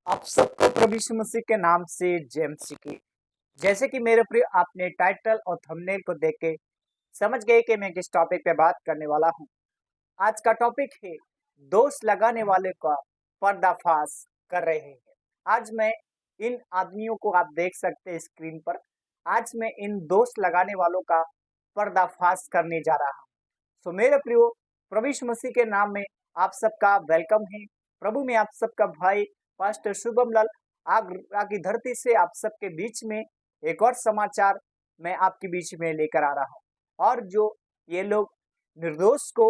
आप सबको प्रभु यीशु मसीह के नाम से जय मसीह की। जैसे कि मेरे प्रिय आपने टाइटल और थंबनेल को देख के समझ गए कि मैं किस टॉपिक पे बात करने वाला हूँ। आज का टॉपिक है दोष लगाने वाले का पर्दाफाश कर रहे हैं। आज मैं इन आदमियों को आप देख सकते हैं स्क्रीन पर। आज मैं इन दोष लगाने वालों का पर्दाफाश करने जा रहा हूँ। सो मेरे प्रियो, प्रभु यीशु मसीह के नाम में आप सबका वेलकम है। प्रभु में आप सबका भाई पास्टर शुभम लाल आगरा की धरती से आप सबके बीच में एक और समाचार मैं आपके बीच में लेकर आ रहा हूँ। और जो ये लोग निर्दोष को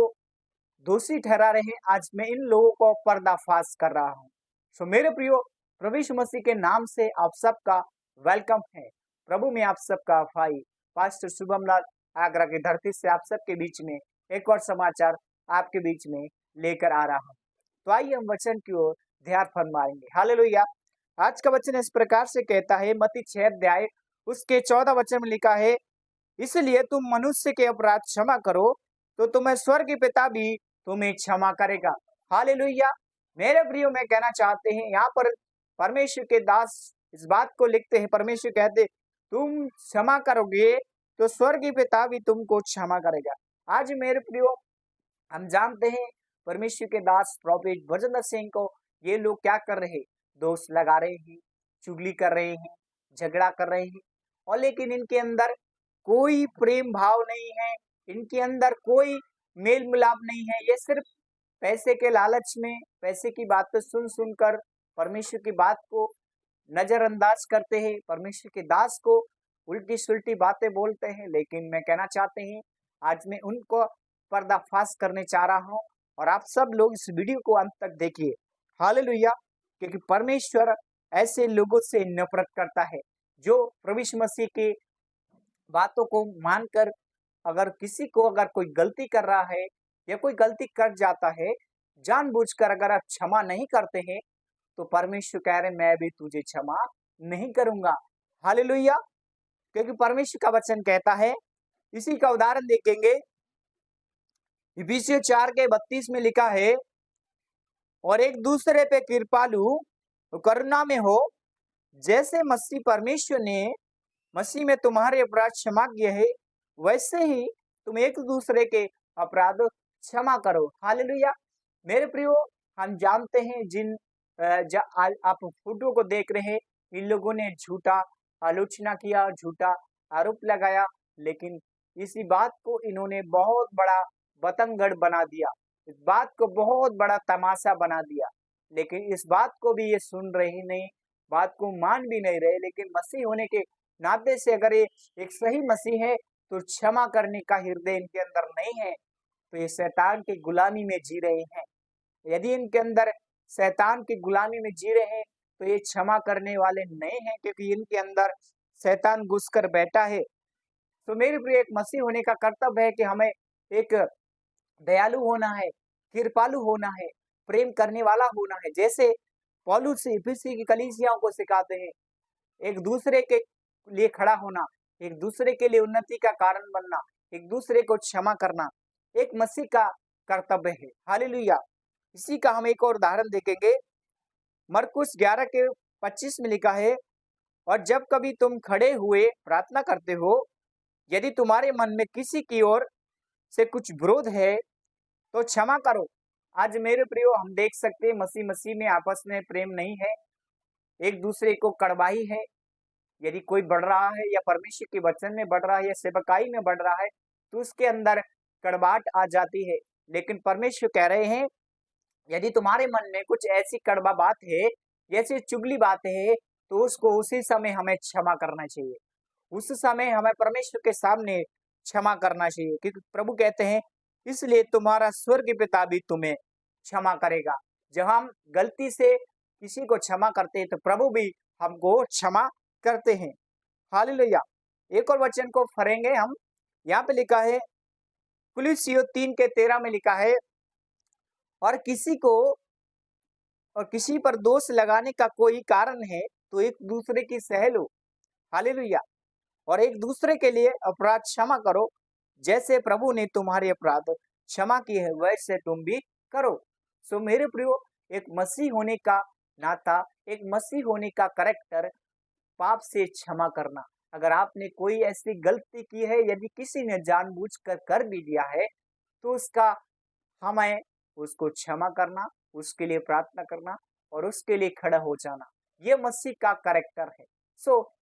दोषी ठहरा रहे हैं, आज मैं इन लोगों को पर्दाफाश कर रहा हूँ। सो मेरे प्रियो, प्रभु यीशु मसीह के नाम से आप सबका वेलकम है। प्रभु में आप सबका भाई पास्टर शुभम लाल आगरा की धरती से आप सबके बीच में एक और समाचार आपके बीच में लेकर आ रहा हूँ। तो आइए हम वचन की ओर ध्यान फरमाएंगे। हालेलुया। आज का वचन इस प्रकार से कहता है, मत्ती 6 अध्याय उसके 14 वचन में लिखा है, इसलिए तुम मनुष्य के अपराध क्षमा करो तो तुम्हें स्वर्ग पिता भी तुम्हें क्षमा करेगा। हालेलुया। मेरे प्रियो, मैं कहना चाहते हैं यहाँ पर परमेश्वर के दास इस बात को लिखते हैं। परमेश्वर कहते तुम क्षमा करोगे तो स्वर्गीय पिता भी तुमको क्षमा करेगा। आज मेरे प्रियो, हम जानते हैं परमेश्वर के दास प्रॉफिट भजन सिंह को ये लोग क्या कर रहे हैं, दोष लगा रहे हैं, चुगली कर रहे हैं, झगड़ा कर रहे हैं। और लेकिन इनके अंदर कोई प्रेम भाव नहीं है, इनके अंदर कोई मेल मिलाप नहीं है। ये सिर्फ पैसे के लालच में पैसे की बातें सुन सुनकर परमेश्वर की बात को नजरअंदाज करते हैं, परमेश्वर के दास को उल्टी सुल्टी बातें बोलते हैं। लेकिन मैं कहना चाहते हैं आज मैं उनको पर्दाफाश करने चाह रहा हूँ और आप सब लोग इस वीडियो को अंत तक देखिए। हालेलुया। क्योंकि परमेश्वर ऐसे लोगों से नफरत करता है जो प्रभु यीशु मसीह की बातों को मानकर अगर किसी को अगर कोई गलती कर रहा है या कोई गलती कर जाता है, जानबूझकर अगर आप क्षमा नहीं करते हैं तो परमेश्वर कह रहे मैं भी तुझे क्षमा नहीं करूंगा। हालेलुया। क्योंकि परमेश्वर का वचन कहता है, इसी का उदाहरण देखेंगे इफिसियों 4 के 32 में लिखा है, और एक दूसरे पे कृपालु करुणा में हो, जैसे मसीह परमेश्वर ने मसीह में तुम्हारे अपराध क्षमा किए हैं, वैसे ही तुम एक दूसरे के अपराध क्षमा करो। हालेलुया। मेरे प्रियो, हम जानते हैं जिन आप फोटो को देख रहे हैं, इन लोगों ने झूठा आलोचना किया, झूठा आरोप लगाया, लेकिन इसी बात को इन्होंने बहुत बड़ा बतंगड़ बना दिया, इस बात को बहुत बड़ा तमाशा बना दिया। लेकिन इस बात को भी ये सुन रहे नहीं, बात को मान भी नहीं रहे। लेकिन मसीह होने के नाते से अगर ये एक सही मसीह है तो क्षमा करने का हृदय इनके अंदर नहीं है, तो ये शैतान की गुलामी में जी रहे हैं। यदि इनके अंदर शैतान की गुलामी में जी रहे हैं तो ये क्षमा करने वाले नहीं हैं, क्योंकि इनके अंदर शैतान घुस कर बैठा है। तो मेरे प्रिय, एक मसीह होने का कर्तव्य है कि हमें एक दयालु होना है, कृपालु होना है, प्रेम करने वाला होना है। जैसे पौलुस इफिसी की कलीसियाओं को सिखाते हैं, एक दूसरे के लिए खड़ा होना, एक दूसरे के लिए उन्नति का कारण बनना, एक दूसरे को क्षमा करना एक मसीह का कर्तव्य है। हालेलुया। इसी का हम एक और उदाहरण देखेंगे। मरकुस 11 के 25 में लिखा है, और जब कभी तुम खड़े हुए प्रार्थना करते हो, यदि तुम्हारे मन में किसी की ओर से कुछ विरोध है तो क्षमा करो। आज मेरे प्रियो, हम देख सकते हैं मसीह मसीह में आपस में प्रेम नहीं है, एक दूसरे को कड़वाही है। यदि कोई बढ़ रहा है या परमेश्वर के वचन में बढ़ रहा है या सेवकाई में बढ़ रहा है तो उसके अंदर कड़वाहट आ जाती है। लेकिन परमेश्वर कह रहे हैं, यदि तुम्हारे मन में कुछ ऐसी कड़वा बात है, ऐसी चुगली बातें है, तो उसको उसी समय हमें क्षमा करना चाहिए। उस समय हमें परमेश्वर के सामने क्षमा करना चाहिए, क्योंकि प्रभु कहते हैं इसलिए तुम्हारा स्वर्गीय पिता भी तुम्हें क्षमा करेगा। जब हम गलती से किसी को क्षमा करते हैं तो प्रभु भी हमको क्षमा करते हैं। हालेलुया। एक और वचन को पढ़ेंगे हम। यहाँ पे लिखा है कुलुस्सियों 3 के 13 में लिखा है, और किसी पर दोष लगाने का कोई कारण है तो एक दूसरे की सह लो। हालेलुया। और एक दूसरे के लिए अपराध क्षमा करो, जैसे प्रभु ने तुम्हारे अपराध क्षमा किए हैं वैसे तुम भी करो। सो मेरे प्रियो, एक मसीह होने का नाता, एक मसीह होने का कैरेक्टर पाप से क्षमा करना। अगर आपने कोई ऐसी गलती की है, यदि किसी ने जानबूझकर कर भी दिया है, तो उसका हमें उसको क्षमा करना, उसके लिए प्रार्थना करना और उसके लिए खड़ा हो जाना। ये मसीह का कैरेक्टर है।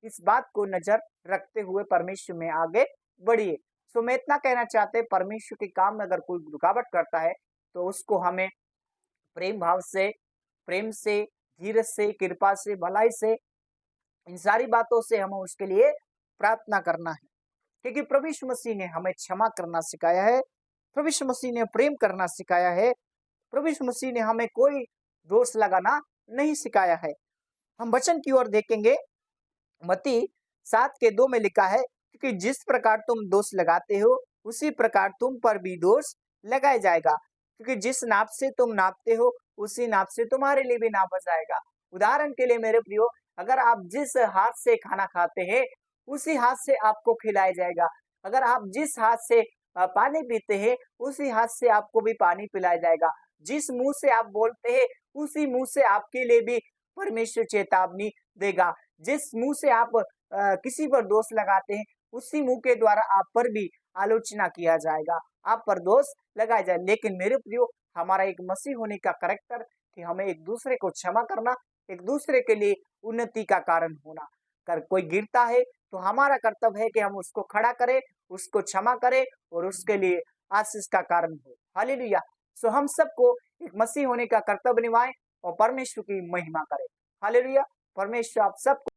इस बात को नज़र रखते हुए परमेश्वर में आगे बढ़िए। मैं इतना कहना चाहते हैं, परमेश्वर के काम में अगर कोई रुकावट करता है, तो उसको हमें प्रेम भाव से, प्रेम से, धीरज से, कृपा से, भलाई से, इन सारी बातों से हमें उसके लिए प्रार्थना करना है। क्योंकि प्रभु यीशु मसीह ने हमें क्षमा करना सिखाया है, प्रभु यीशु मसीह ने प्रेम करना सिखाया है, प्रभु यीशु मसीह ने हमें कोई दोष लगाना नहीं सिखाया है। हम वचन की ओर देखेंगे, मत्ती 7:2 में लिखा है, क्योंकि जिस प्रकार तुम दोष लगाते हो, उसी प्रकार तुम पर भी दोष लगाया जाएगा। क्योंकि जिस नाप से तुम नापते हो, उसी नाप से तुम्हारे लिए भी नापा जाएगा। उदाहरण के लिए मेरे प्रियो, अगर आप जिस हाथ से खाना खाते हैं, उसी हाथ से आपको खिलाया जाएगा। अगर आप जिस हाथ से पानी पीते हैं, उसी हाथ से आपको भी पानी पिलाया जाएगा। जिस मुंह से आप बोलते हैं, उसी मुंह से आपके लिए भी परमेश्वर चेतावनी देगा। जिस मुंह से आप किसी पर दोष लगाते हैं, उसी मुंह के द्वारा आप पर भी आलोचना किया जाएगा, आप पर दोष लगाया जाए। लेकिन मेरे प्रियो, हमारा एक मसीह होने का कैरेक्टर कि हमें एक दूसरे को क्षमा करना, एक दूसरे के लिए उन्नति का कारण होना। अगर कोई गिरता है, तो हमारा कर्तव्य है कि हम उसको खड़ा करें, उसको क्षमा करें और उसके लिए आशीष का कारण हो। हालेलुया। हम सबको एक मसीह होने का कर्तव्य निभाएं और परमेश्वर की महिमा करें। हालेलुया। परमेश्वर आप सबको